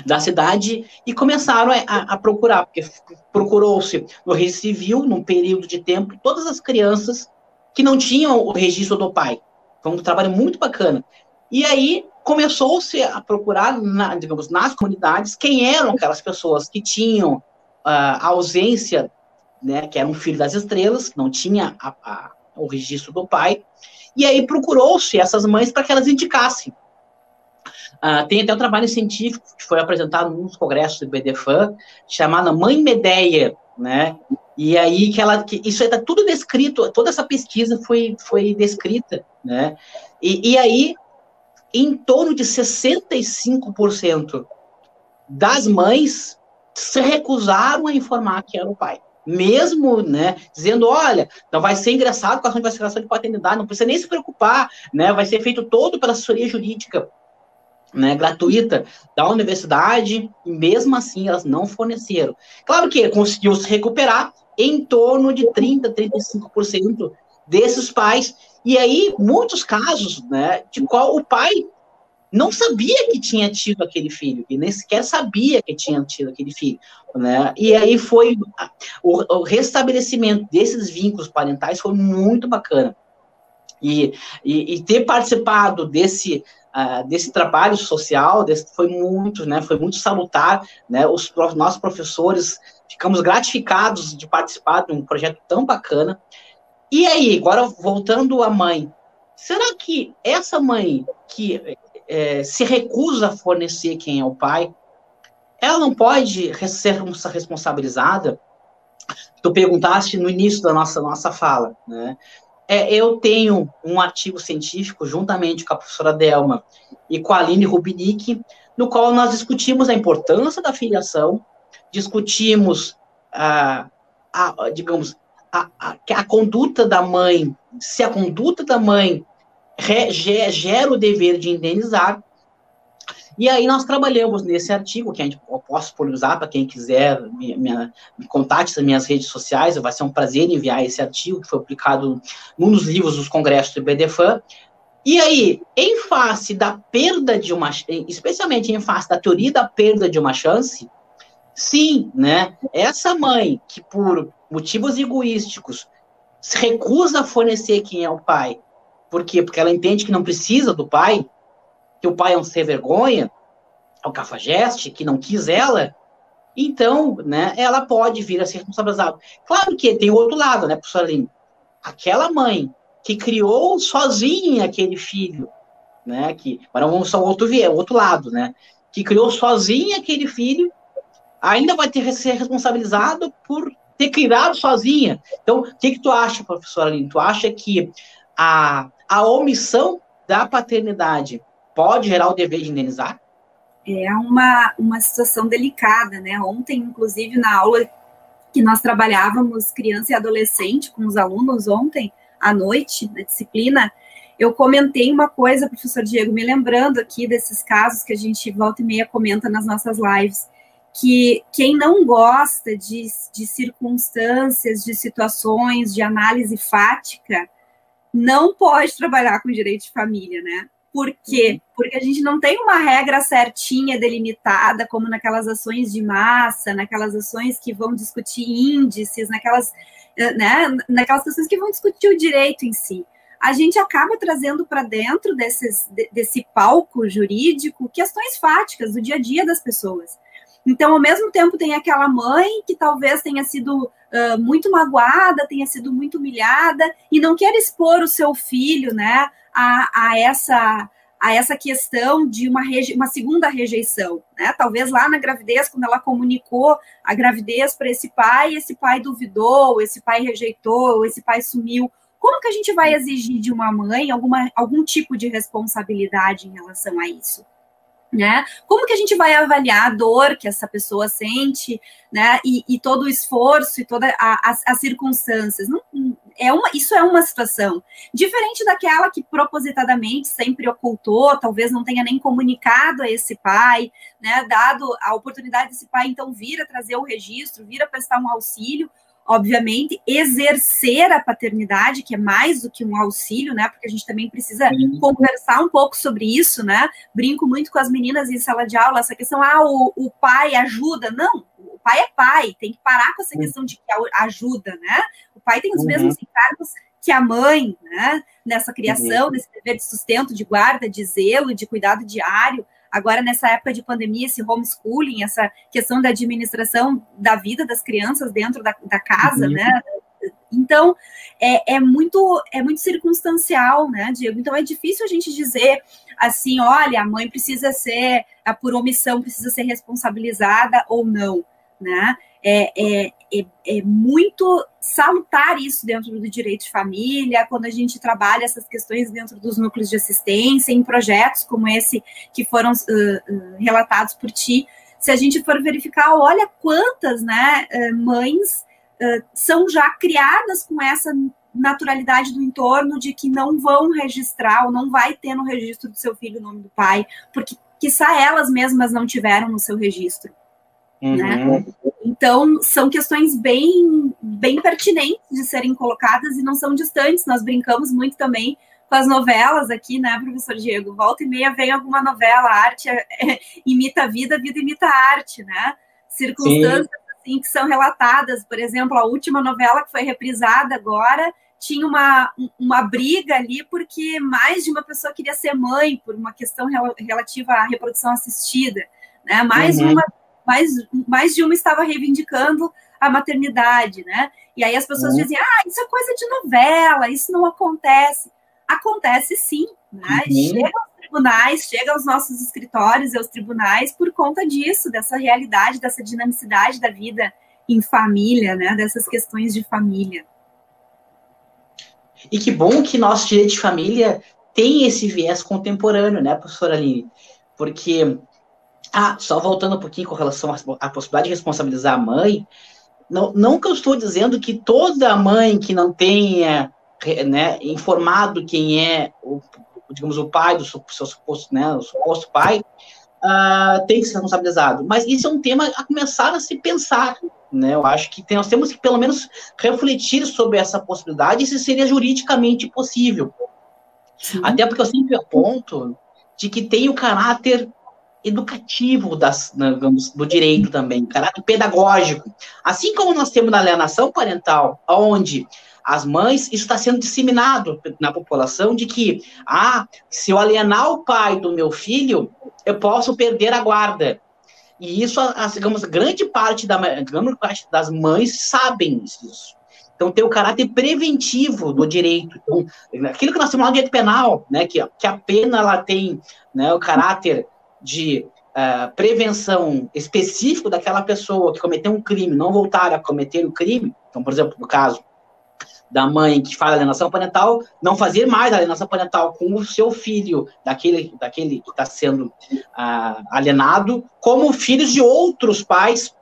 da cidade e começaram a procurar, porque procurou-se no registro civil, num período de tempo, todas as crianças que não tinham o registro do pai. Foi um trabalho muito bacana. E aí começou-se a procurar, digamos, nas comunidades, quem eram aquelas pessoas que tinham a ausência, né, que era um filho das estrelas, que não tinha o registro do pai, e aí procurou-se essas mães para que elas indicassem. Tem até um trabalho científico que foi apresentado nos congressos do BDFAN, chamado Mãe Medeia, né, e aí que isso está tudo descrito, toda essa pesquisa foi descrita, né, e aí em torno de 65% das mães se recusaram a informar que era o pai. Mesmo, né, dizendo, olha, não vai ser ingressado com a investigação de paternidade, não precisa nem se preocupar, né, vai ser feito todo pela assessoria jurídica, né, gratuita da universidade, e mesmo assim elas não forneceram. Claro que conseguiu se recuperar em torno de 30%, 35% desses pais, e aí muitos casos, né, de qual o pai não sabia que tinha tido aquele filho, que nem sequer sabia que tinha tido aquele filho, né? E aí foi o restabelecimento desses vínculos parentais foi muito bacana. E ter participado desse trabalho social foi muito salutar, né? Os nossos professores ficamos gratificados de participar de um projeto tão bacana. E aí, agora voltando à mãe, será que essa mãe que se recusa a fornecer quem é o pai, ela não pode ser responsabilizada? Tu perguntaste no início da nossa fala, né? eu tenho um artigo científico, juntamente com a professora Delma e com a Aline Rubinick, no qual nós discutimos a importância da filiação, discutimos, digamos, a conduta da mãe, se a conduta da mãe gera o dever de indenizar. E aí nós trabalhamos nesse artigo, que eu posso disponibilizar para quem quiser, me contate nas minhas redes sociais, vai ser um prazer enviar esse artigo, que foi publicado num dos livros dos congressos do IBDFAN. E aí, em face da perda de uma, especialmente em face da teoria da perda de uma chance, sim, né, essa mãe que por motivos egoísticos se recusa a fornecer quem é o pai, por quê? Porque ela entende que não precisa do pai, que o pai é um ser vergonha, é um cafajeste, que não quis ela, então, né, ela pode vir a ser responsabilizada. Claro que tem o outro lado, né, professora Aline? Aquela mãe que criou sozinha aquele filho, né, que, agora vamos só o outro lado, né, que criou sozinha aquele filho, ainda vai ter que ser responsabilizado por ter criado sozinha. Então, o que tu acha, professora Aline? Tu acha que a omissão da paternidade pode gerar o dever de indenizar?
É uma situação delicada, né? Ontem, inclusive, na aula que nós trabalhávamos criança e adolescente com os alunos, ontem à noite, na disciplina, eu comentei uma coisa, professor Diego, me lembrando aqui desses casos que a gente volta e meia comenta nas nossas lives, que quem não gosta de circunstâncias, de situações, de análise fática, não pode trabalhar com direito de família, né? Por quê? Porque a gente não tem uma regra certinha, delimitada, como naquelas ações de massa, naquelas ações que vão discutir índices, naquelas questões que vão discutir o direito em si. A gente acaba trazendo para dentro desse palco jurídico questões fáticas do dia a dia das pessoas. Então, ao mesmo tempo, tem aquela mãe que talvez tenha sido muito magoada, tenha sido muito humilhada e não quer expor o seu filho, né, a essa questão de uma segunda rejeição, né? Talvez lá na gravidez, quando ela comunicou a gravidez para esse pai duvidou, esse pai rejeitou, esse pai sumiu. Como que a gente vai exigir de uma mãe algum tipo de responsabilidade em relação a isso? Né? Como que a gente vai avaliar a dor que essa pessoa sente, né? E todo o esforço e todas as circunstâncias? Isso é uma situação diferente daquela que propositadamente sempre ocultou, talvez não tenha nem comunicado a esse pai, né? Dado a oportunidade desse pai então vir a trazer o registro, vir a prestar um auxílio. Obviamente, exercer a paternidade, que é mais do que um auxílio, né? Porque a gente também precisa conversar um pouco sobre isso, né? Brinco muito com as meninas em sala de aula, essa questão, o pai ajuda. Não, o pai é pai, tem que parar com essa questão de que ajuda, né? O pai tem os mesmos encargos que a mãe, né? Nessa criação, nesse dever de sustento, de guarda, de zelo, de cuidado diário. Agora, nessa época de pandemia, esse homeschooling, essa questão da administração da vida das crianças dentro da casa, né? Então, é muito circunstancial, né, Diego? Então, é difícil a gente dizer assim, olha, a mãe precisa ser, por omissão, precisa ser responsabilizada ou não, né? É muito salutar isso dentro do direito de família, quando a gente trabalha essas questões dentro dos núcleos de assistência, em projetos como esse que foram relatados por ti. Se a gente for verificar, olha quantas, né, mães são já criadas com essa naturalidade do entorno de que não vão registrar ou não vai ter no registro do seu filho o nome do pai, porque quiçá elas mesmas não tiveram no seu registro. Né? Então, são questões bem pertinentes de serem colocadas e não são distantes. Nós brincamos muito também com as novelas aqui, né, professor Diego? Volta e meia vem alguma novela, a arte imita a vida imita a arte, né? Circunstâncias assim, que são relatadas. Por exemplo, a última novela que foi reprisada agora tinha uma briga ali porque mais de uma pessoa queria ser mãe por uma questão relativa à reprodução assistida, né? Mais de uma estava reivindicando a maternidade, né? E aí as pessoas diziam, isso é coisa de novela, isso não acontece. Acontece sim, né? Chega aos tribunais, chega aos nossos escritórios e aos tribunais por conta disso, dessa realidade, dessa dinamicidade da vida em família, né? Dessas questões de família.
E que bom que nosso direito de família tem esse viés contemporâneo, né, professora Aline? Porque, só voltando um pouquinho com relação à possibilidade de responsabilizar a mãe, não que eu estou dizendo que toda mãe que não tenha, né, informado quem é, digamos, o pai do seu suposto, né, o suposto pai, tem que ser responsabilizado. Mas isso é um tema a começar a se pensar, né? Eu acho que nós temos que, pelo menos, refletir sobre essa possibilidade e se seria juridicamente possível. Sim. Até porque eu sempre aponto de que tem o caráter educativo do direito também, caráter pedagógico. Assim como nós temos na alienação parental, onde as mães, isso está sendo disseminado na população, de que, se eu alienar o pai do meu filho, eu posso perder a guarda. E isso, digamos, grande parte das mães sabem isso. Então, tem o caráter preventivo do direito. Então, aquilo que nós chamamos de direito penal, né, que a pena ela tem, né, o caráter de prevenção específico daquela pessoa que cometeu um crime, não voltar a cometer o crime. Então, por exemplo, no caso da mãe que faz alienação parental, não fazer mais alienação parental com o seu filho, daquele que está sendo alienado, como filhos de outros pais,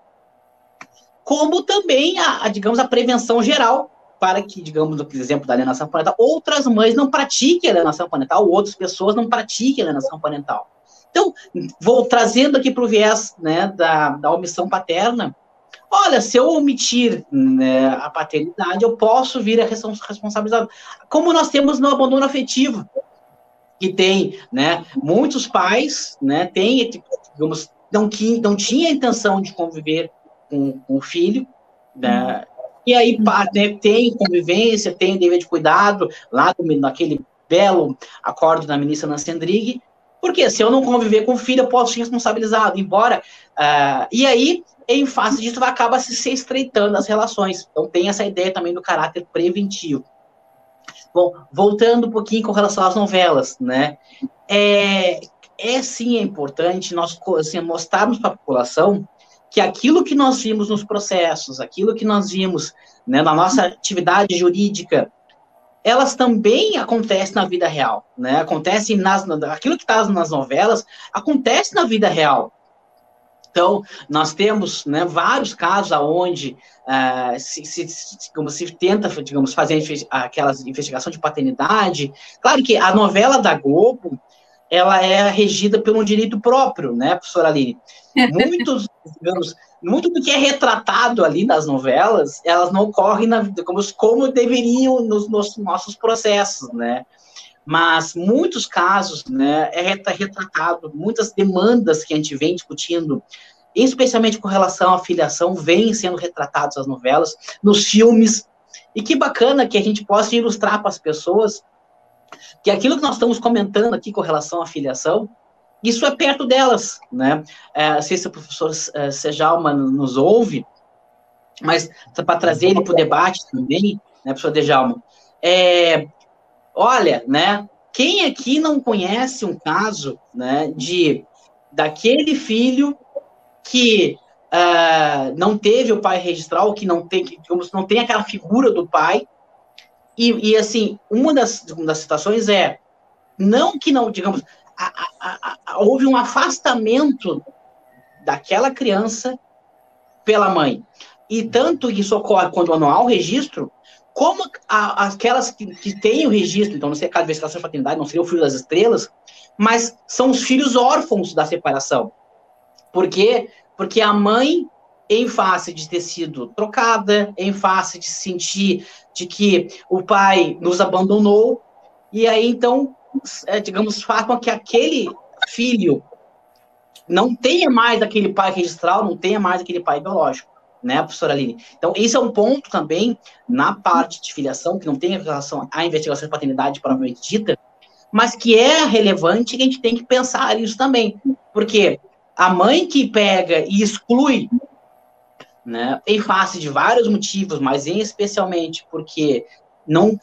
como também, digamos, a prevenção geral, para que, digamos, no exemplo da alienação parental, outras mães não pratiquem alienação parental, outras pessoas não pratiquem alienação parental. Então, vou trazendo aqui para o viés, né, da omissão paterna. Olha, se eu omitir, né, a paternidade, eu posso vir a responsabilizado. Como nós temos no abandono afetivo, que tem, né, muitos pais, né, digamos, não tinha a intenção de conviver com o filho, né, e aí, né, tem convivência, tem dever de cuidado, lá naquele belo acórdão da ministra Nancy Andrighi, porque se eu não conviver com o filho, eu posso ser responsabilizado, embora... e aí, em face disso, acaba se estreitando as relações. Então, tem essa ideia também do caráter preventivo. Bom, voltando um pouquinho com relação às novelas, né? Sim, é importante nós, assim, mostrarmos para a população que aquilo que nós vimos nos processos, aquilo que nós vimos, né, na nossa atividade jurídica, elas também acontecem na vida real, né? Acontecem aquilo que está nas novelas acontece na vida real. Então, nós temos, né, vários casos onde se tenta, digamos, fazer aquelas investigações de paternidade. Claro que a novela da Globo, ela é regida por um direito próprio, né, professora Aline? Muito do que é retratado ali nas novelas, elas não ocorrem como deveriam nos nossos processos, né? Mas muitos casos, né, é retratado, muitas demandas que a gente vem discutindo, especialmente com relação à filiação, vêm sendo retratados nas novelas, nos filmes, e que bacana que a gente possa ilustrar para as pessoas que aquilo que nós estamos comentando aqui com relação à filiação, isso é perto delas, né? Não sei se o professor Djalma nos ouve, mas para trazer ele para o debate também, né, professor Djalma, olha, né, quem aqui não conhece um caso, né, daquele filho que não teve o pai registral, que não não tem aquela figura do pai, e assim, uma das situações digamos, houve um afastamento daquela criança pela mãe, e tanto isso ocorre quando não há o registro, como aquelas que têm o registro, então não sei a cada investigação de paternidade, não seria o filho das estrelas, mas são os filhos órfãos da separação. Por quê? Porque a mãe, em face de ter sido trocada, em face de sentir de que o pai nos abandonou, e aí, então, digamos, faz com que aquele filho não tenha mais aquele pai registral, não tenha mais aquele pai biológico, né, professora Aline? Então, esse é um ponto também, na parte de filiação, que não tem relação à investigação de paternidade propriamente dita, mas que é relevante e que a gente tem que pensar nisso também, porque a mãe que pega e exclui, né, em face de vários motivos, mas especialmente porque não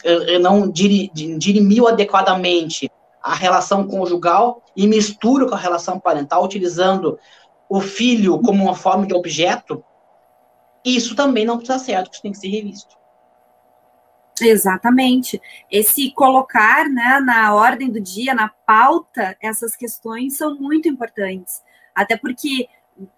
dirimiu adequadamente a relação conjugal e mistura com a relação parental, utilizando o filho como uma forma de objeto, isso também não está certo, isso tem que ser revisto.
Exatamente. Esse colocar, né, na ordem do dia, na pauta, essas questões são muito importantes. Até porque,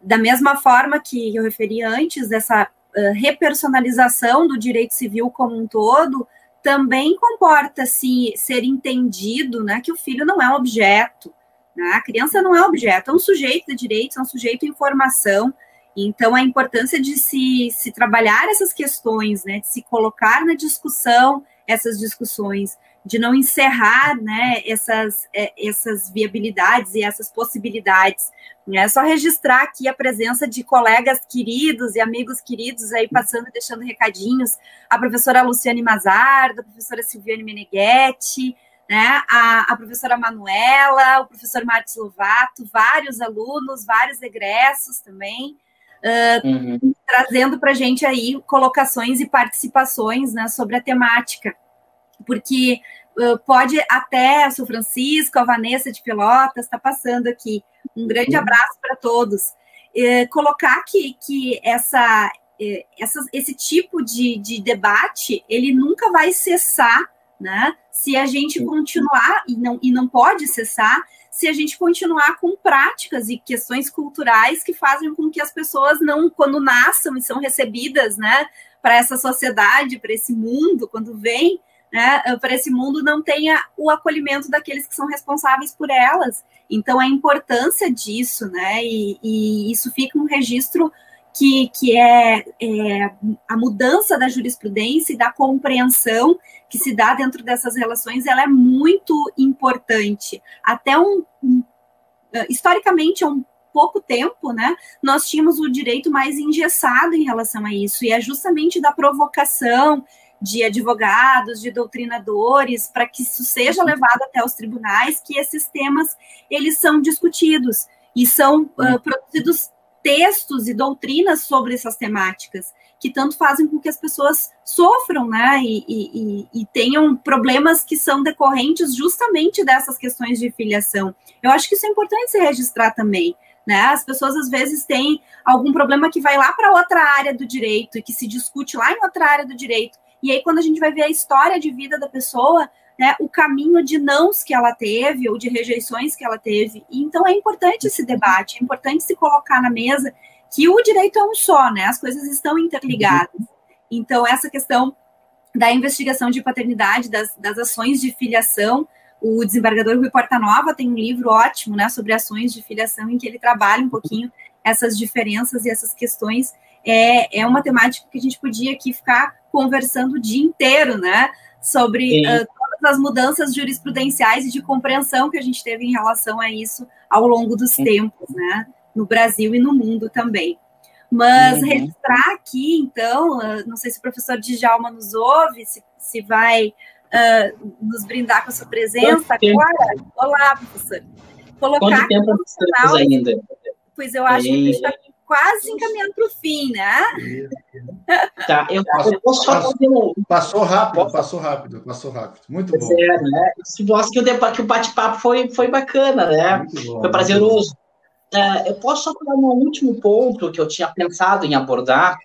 da mesma forma que eu referi antes, dessa repersonalização do direito civil como um todo, também comporta-se ser entendido, né, que o filho não é um objeto, né? A criança não é objeto, é um sujeito de direitos, é um sujeito em formação. Então, a importância de se trabalhar essas questões, né, de se colocar na discussão essas discussões, de não encerrar, né, essas viabilidades e essas possibilidades. É só registrar aqui a presença de colegas queridos e amigos queridos aí passando e deixando recadinhos, a professora Luciane Mazardo, a professora Silviane Meneghetti, né, a professora Manuela, o professor Marcos Lovato, vários alunos, vários egressos também, trazendo para a gente aí colocações e participações, né, sobre a temática, porque pode até o São Francisco, a Vanessa de Pelotas está passando aqui, um grande abraço para todos, colocar que esse tipo de debate, ele nunca vai cessar, né, se a gente continuar, e não pode cessar, se a gente continuar com práticas e questões culturais que fazem com que as pessoas não, quando nasçam e são recebidas, né, para essa sociedade, para esse mundo, quando vêm, né, para esse mundo, não tenha o acolhimento daqueles que são responsáveis por elas. Então, a importância disso, né, e isso fica um registro que é a mudança da jurisprudência e da compreensão que se dá dentro dessas relações, ela é muito importante. Até historicamente, há um pouco tempo, né, nós tínhamos o direito mais engessado em relação a isso, e é justamente da provocação de advogados, de doutrinadores, para que isso seja levado até os tribunais, que esses temas, eles são discutidos, e são produzidos textos e doutrinas sobre essas temáticas, que tanto fazem com que as pessoas sofram, né, e tenham problemas que são decorrentes justamente dessas questões de filiação. Eu acho que isso é importante se registrar também, né, as pessoas às vezes têm algum problema que vai lá para outra área do direito, e que se discute lá em outra área do direito, e aí quando a gente vai ver a história de vida da pessoa, né, o caminho de nãos que ela teve, ou de rejeições que ela teve. E, então, é importante esse debate, é importante se colocar na mesa que o direito é um só, né, as coisas estão interligadas. Então, essa questão da investigação de paternidade, das ações de filiação, o desembargador Rui Portanova tem um livro ótimo, né, sobre ações de filiação, em que ele trabalha um pouquinho essas diferenças e essas questões. É uma temática que a gente podia aqui ficar conversando o dia inteiro, né, sobre todas as mudanças jurisprudenciais e de compreensão que a gente teve em relação a isso ao longo dos tempos, né, no Brasil e no mundo também. Mas registrar aqui, então, não sei se o professor Djalma nos ouve, se vai nos brindar com a sua presença agora. Olá, professor.
Quanto tempo estamos ainda?
Pois eu acho que está quase encaminhando para o fim, né?
Tá, eu posso só fazer
Passou rápido. Muito bom.
Né? Se mostra que o bate-papo foi bacana, né? Foi prazeroso. Eu posso só falar um último ponto que eu tinha pensado em abordar,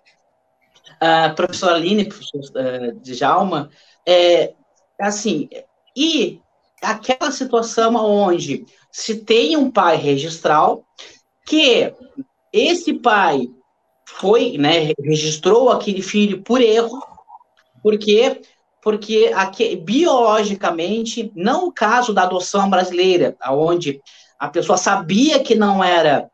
professora Aline, professor Djalma, assim, e aquela situação onde se tem um pai registral, que esse pai foi, né, registrou aquele filho por erro, porque biologicamente, não o caso da adoção brasileira, onde a pessoa sabia que não era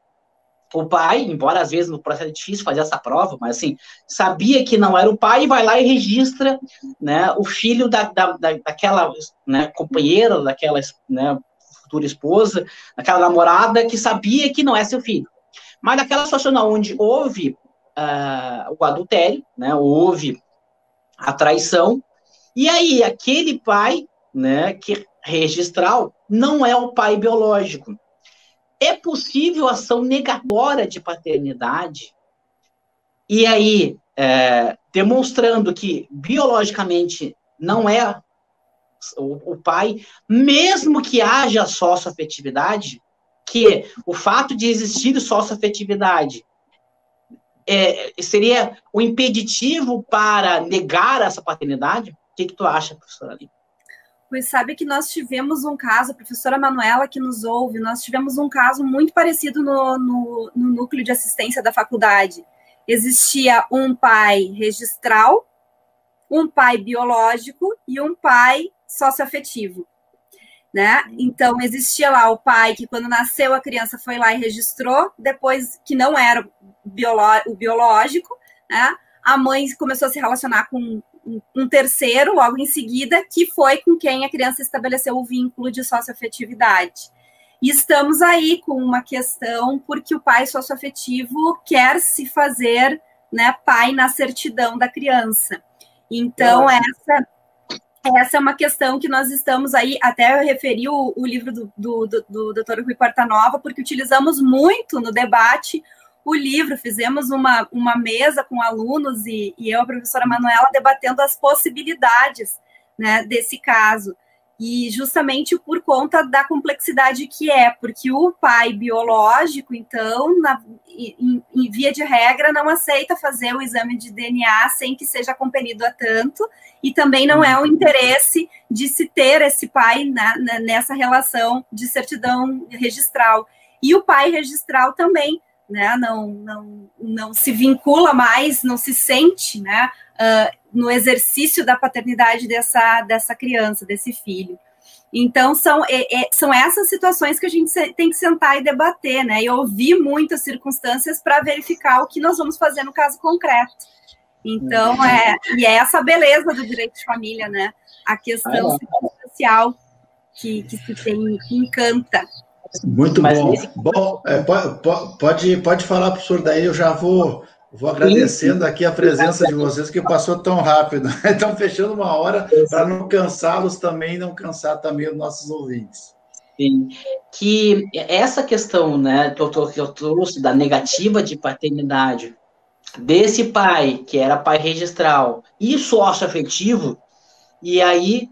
o pai, embora às vezes no processo é difícil fazer essa prova, mas assim, sabia que não era o pai e vai lá e registra, né, o filho daquela, né, companheira, daquela, né, futura esposa, daquela namorada que sabia que não é seu filho. Mas naquela situação onde houve o adultério, né, houve a traição, e aí aquele pai, né, que registral, não é o pai biológico. É possível ação negatória de paternidade, e aí, demonstrando que biologicamente não é o pai, mesmo que haja socioafetividade, que o fato de existir socioafetividade seria o impeditivo para negar essa paternidade, que tu acha, professora Aline?
Pois sabe que nós tivemos um caso, a professora Manuela que nos ouve, nós tivemos um caso muito parecido no núcleo de assistência da faculdade. Existia um pai registral, um pai biológico e um pai socioafetivo, né? Então, existia lá o pai que, quando nasceu, a criança foi lá e registrou, depois que não era o biológico, né? A mãe começou a se relacionar com um terceiro, logo em seguida, que foi com quem a criança estabeleceu o vínculo de socioafetividade. E estamos aí com uma questão, porque o pai socioafetivo quer se fazer, né, pai na certidão da criança. Então, essa é uma questão que nós estamos aí, até eu referi o livro do Dr. Rui Portanova, porque utilizamos muito no debate o livro, fizemos uma mesa com alunos e eu, a professora Manuela, debatendo as possibilidades, né, desse caso. E justamente por conta da complexidade que porque o pai biológico, então, em via de regra, não aceita fazer o exame de DNA sem que seja compelido a tanto, e também não é o interesse de se ter esse pai nessa relação de certidão registral. E o pai registral também, né, não se vincula mais, não se sente, né, no exercício da paternidade dessa criança, desse filho. Então, são essas situações que a gente tem que sentar e debater, né, e ouvir muitas circunstâncias para verificar o que nós vamos fazer no caso concreto. Então, e é essa beleza do direito de família, né, a questão social que se tem, que encanta.
Muito bom. Bom, pode falar, professor, daí eu já vou agradecendo aqui a presença de vocês, que passou tão rápido. Estão fechando uma hora para não cansá-los também, não cansar também os nossos ouvintes.
Sim. Que essa questão, né, que eu trouxe da negativa de paternidade desse pai, que era pai registral e sócio-afetivo, e aí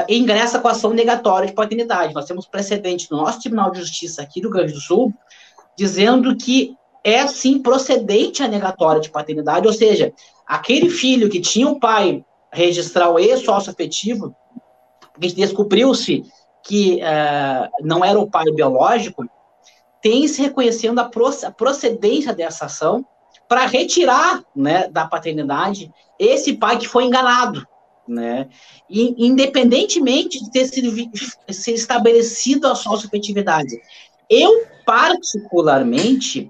ingressa com a ação negatória de paternidade. Nós temos precedente no nosso Tribunal de Justiça aqui do Rio Grande do Sul, dizendo que é, sim, procedente a negatória de paternidade, ou seja, aquele filho que tinha um pai registral e sócio-afetivo, porque descobriu-se que não era o pai biológico, tem se reconhecendo a procedência dessa ação para retirar, né, da paternidade esse pai que foi enganado, né? E, independentemente de ter sido estabelecido a sócio-afetividade. Eu, particularmente,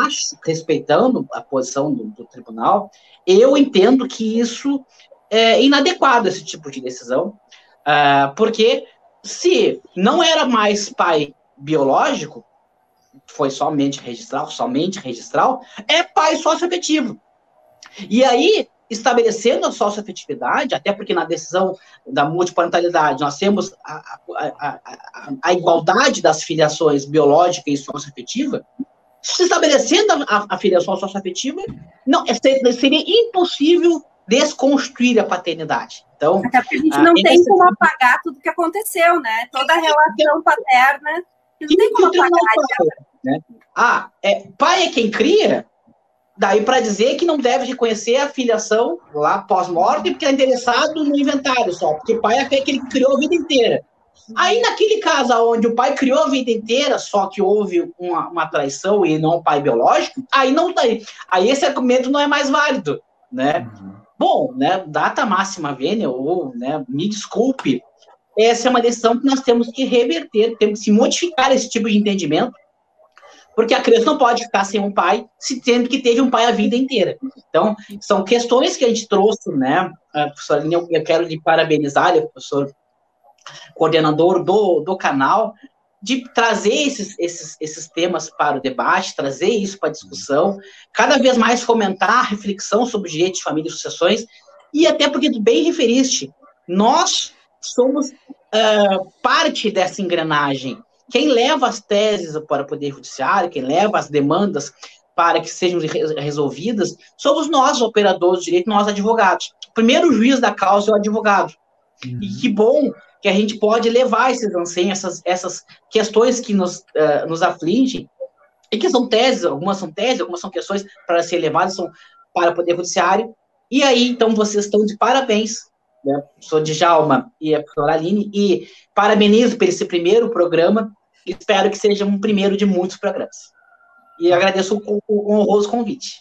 acho, respeitando a posição do tribunal, eu entendo que isso é inadequado, esse tipo de decisão, porque se não era mais pai biológico, foi somente registral, é pai sócio-afetivo. E aí, estabelecendo a sócio-afetividade, até porque na decisão da multiparentalidade nós temos a igualdade das filiações biológica e sócio-afetiva, se estabelecendo a filiação sócio-afetiva, seria impossível desconstruir a paternidade. Então,
até porque a gente não tem como apagar tudo que aconteceu, né? Toda a relação paterna, não tem como apagar.
Né? Pai é quem cria, daí para dizer que não deve reconhecer a filiação lá pós-morte, porque é interessado no inventário só, porque pai é aquele que criou a vida inteira. Aí, naquele caso onde o pai criou a vida inteira, só que houve uma traição e não o pai biológico, aí esse argumento não é mais válido, né? Bom, né, data máxima vênia, ou, né, me desculpe, essa é uma decisão que nós temos que reverter, temos que modificar esse tipo de entendimento, porque a criança não pode ficar sem um pai, sendo que teve um pai a vida inteira. Então, são questões que a gente trouxe, né, professora Aline, eu quero lhe parabenizar, professor coordenador do canal, de trazer esses temas para o debate, trazer isso para a discussão, cada vez mais fomentar a reflexão sobre o direito de família e sucessões, e até porque, bem referiste, nós somos parte dessa engrenagem. Quem leva as teses para o Poder Judiciário, quem leva as demandas para que sejam resolvidas, somos nós, operadores de direito, nós, advogados. O primeiro juiz da causa é o advogado. E que bom que a gente pode levar esses anseios, essas questões que nos afligem, e que são teses, algumas são questões para serem levadas, são para o Poder Judiciário. E aí, então, vocês estão de parabéns, né, o professor Djalma e a professora Aline, e parabenizo por esse primeiro programa, espero que seja um primeiro de muitos programas. E agradeço o honroso convite.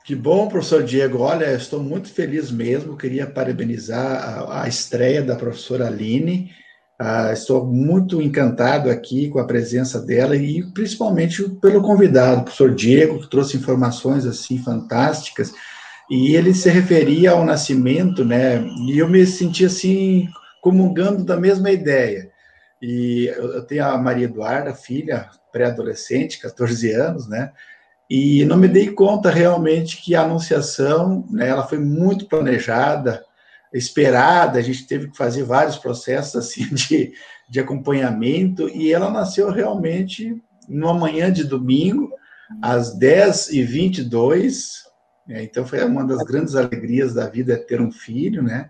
Que bom, professor Diego. Olha, estou muito feliz mesmo. Queria parabenizar a estreia da professora Aline. Estou muito encantado aqui com a presença dela e principalmente pelo convidado, o professor Diego, que trouxe informações assim fantásticas. E ele se referia ao nascimento, né? E eu me senti assim comungando da mesma ideia. E eu tenho a Maria Eduarda, filha, pré-adolescente, 14 anos, né? E não me dei conta realmente que a anunciação, né, ela foi muito planejada, esperada, a gente teve que fazer vários processos assim, de acompanhamento, e ela nasceu realmente numa manhã de domingo, às 10h22, né, então foi uma das grandes alegrias da vida ter um filho, né?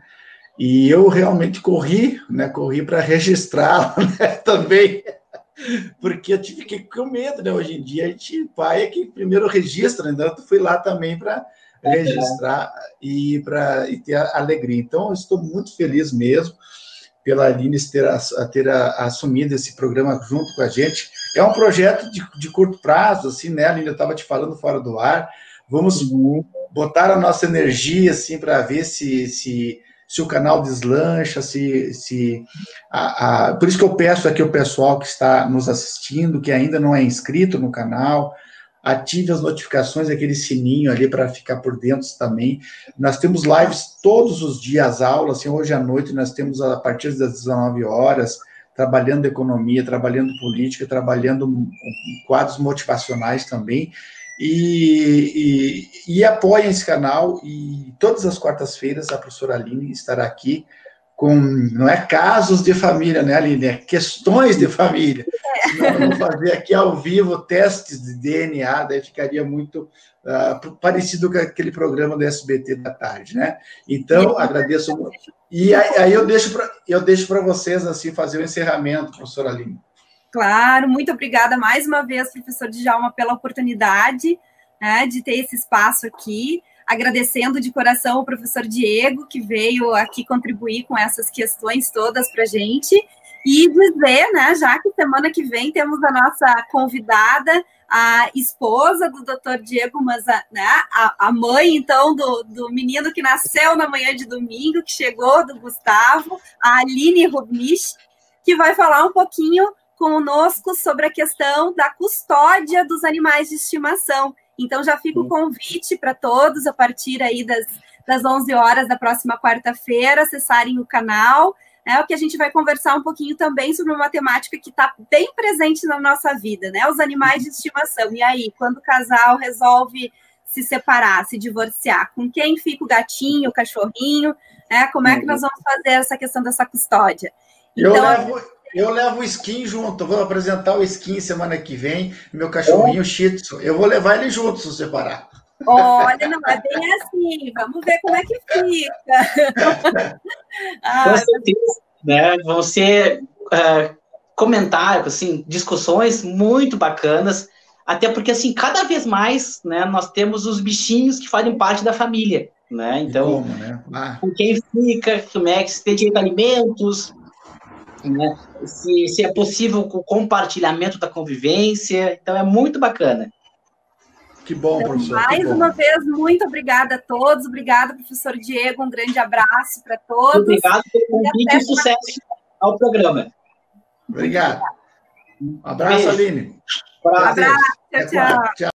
E eu realmente corri para registrá-lo, né, também, porque eu fiquei com medo, né? Hoje em dia, a gente, pai é que primeiro registra, então eu fui lá também para registrar e ter a alegria. Então, eu estou muito feliz mesmo pela Aline ter assumido esse programa junto com a gente. É um projeto de curto prazo, assim, né, Aline? Eu estava te falando fora do ar. Vamos botar a nossa energia, assim, para ver se o canal deslancha, por isso que eu peço aqui ao pessoal que está nos assistindo, que ainda não é inscrito no canal, ative as notificações, aquele sininho ali para ficar por dentro também. Nós temos lives todos os dias, aulas, assim, hoje à noite nós temos a partir das 19 horas, trabalhando economia, trabalhando política, trabalhando quadros motivacionais também. E apoiem esse canal, e todas as quartas-feiras a professora Aline estará aqui com, não é casos de família, né, Aline? É questões de família. Senão vamos fazer aqui ao vivo testes de DNA, daí ficaria muito parecido com aquele programa do SBT da tarde, né? Então, agradeço muito. E aí eu deixo para vocês assim fazer o encerramento, professora Aline.
Claro, muito obrigada mais uma vez, professor Djalma, pela oportunidade, né, de ter esse espaço aqui, agradecendo de coração o professor Diego, que veio aqui contribuir com essas questões todas para a gente, e dizer, né, já que semana que vem temos a nossa convidada, a esposa do doutor Diego, mas a mãe, então, do menino que nasceu na manhã de domingo, que chegou, do Gustavo, a Aline Rubnich, que vai falar um pouquinho conosco sobre a questão da custódia dos animais de estimação. Então, já fica o convite para todos, a partir aí das 11 horas da próxima quarta-feira, acessarem o canal, né, o que a gente vai conversar um pouquinho também sobre uma temática que está bem presente na nossa vida, né, os animais de estimação. E aí, quando o casal resolve se separar, se divorciar, com quem fica o gatinho, o cachorrinho, né, como é que nós vamos fazer essa questão dessa custódia? Então,
eu levo o Skin junto, vou apresentar o Skin semana que vem, meu cachorrinho Shih Tzu. Eu vou levar ele junto, se separar.
Olha, não é bem assim, vamos ver como é que fica.
Com certeza, né? Vão ser comentários, assim, discussões muito bacanas, até porque, assim, cada vez mais, né, nós temos os bichinhos que fazem parte da família, né? Então,
como, né?
Com quem fica, como é que se tem direito a alimentos, né? Se é possível o compartilhamento da convivência, então é muito bacana.
Que bom, professor.
Mais uma vez, muito obrigada a todos, obrigada, professor Diego, um grande abraço para todos.
Obrigado pelo convite e sucesso ao programa.
Obrigado. Um abraço, Aline.
Um abraço, tchau.